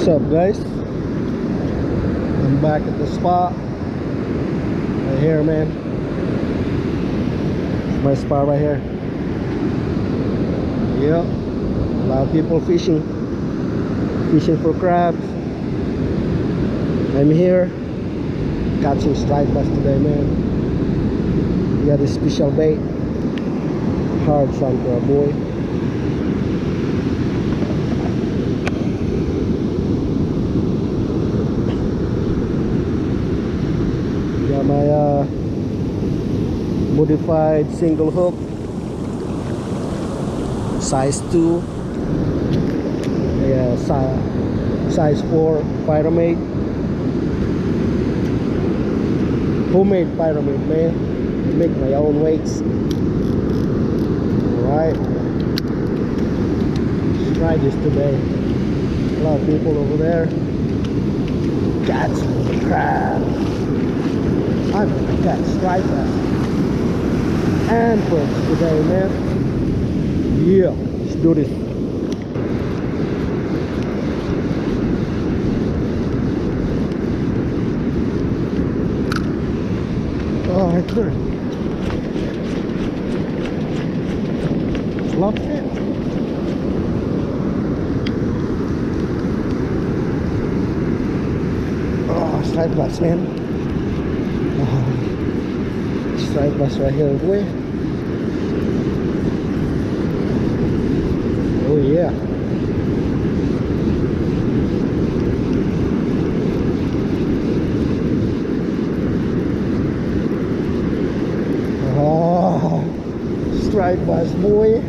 What's up, guys? I'm back at the spot right here, man. It's my spot right here. Yep, a lot of people fishing for crabs. I'm here catching striped bass today, man. We got a special bait, hard sun for a boy. Got my modified single hook, size 2, yeah, size 4 pyramid, homemade pyramid, man. Make my own weights. Alright, let's try this today. A lot of people over there catching crabs. I'm gonna catch striped bass and perch today, man. Yeah, let's do this. Oh, right there. Locked it. Oh, striped bass, man. Striped bass right here, boy. Oh yeah. Oh, striped bass, boy.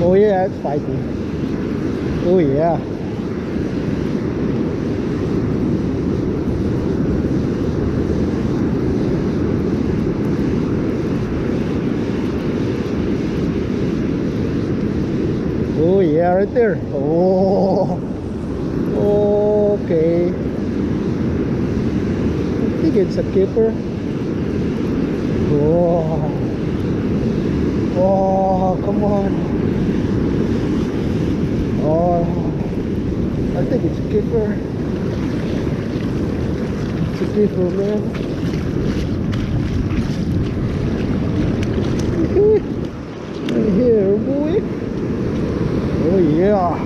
Oh yeah, it's fighting. Oh yeah. Oh yeah, right there. Oh, okay. I think it's a keeper. Oh, oh, come on. Oh, I think it's a keeper. It's a keeper, man. Right here, boy. Oh yeah.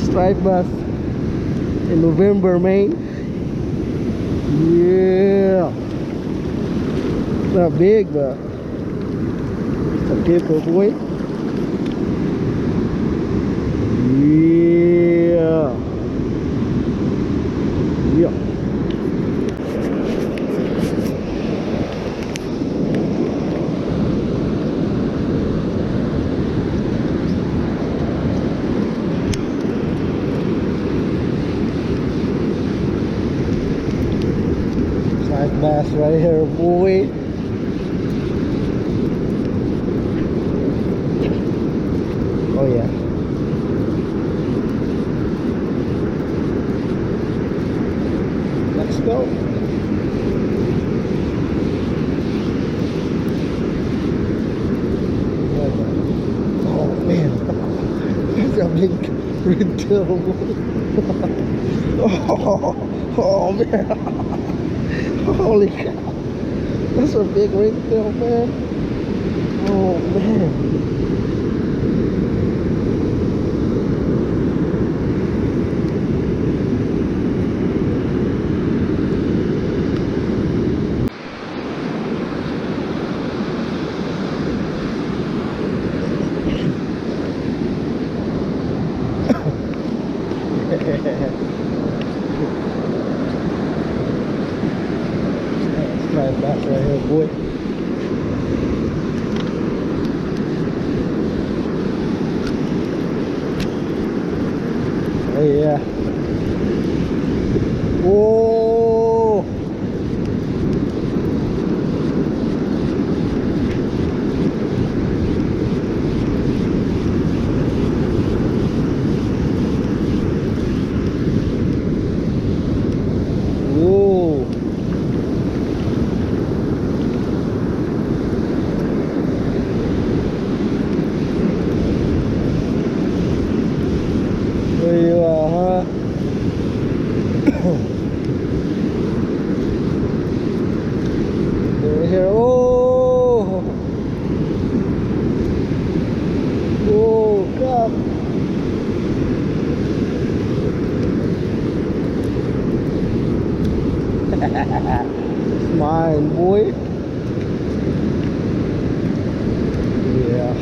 Striped bass in November, man. Yeah. Not big, but it's a keeper, boy. Yeah. Yeah. Bass right here, boy. Oh yeah. Let's go. Oh man, that's a big redtail. Oh man. Holy cow, that's a big redtail, man. Oh man. Striped bass right here, boy. Oh yeah. Whoa. Whoa. Mine, boy. Yeah.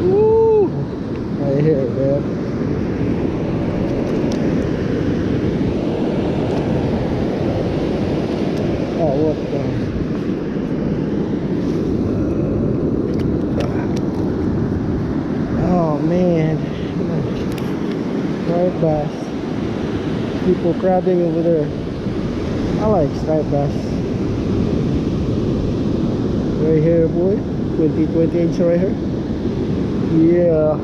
Woo! Right here, man. Oh, what the? Oh, man. Striped bass. People crabbing over there. I like striped bass. Right here, boy. 20 inch right here. Yeah.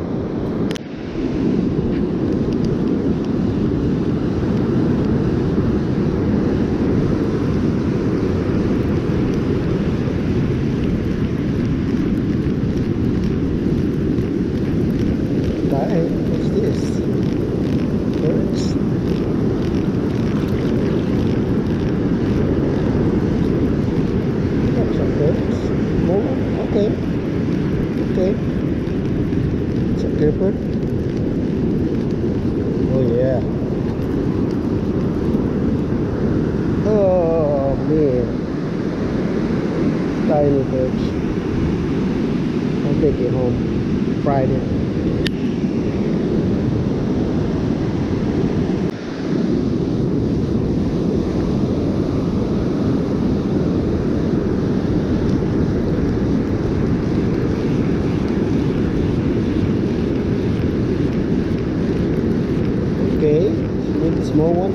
Alright, what's this? Birds. That's some birds. More? Okay. Okay. It's a grouper. Oh yeah. Oh man. Tiny birds. I'll take it home. Fried it. Okay, maybe the small one.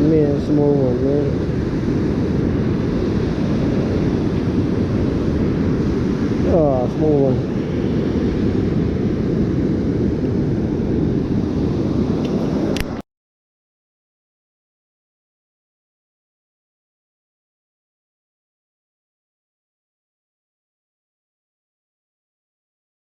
Man, small one, man. Oh, small one.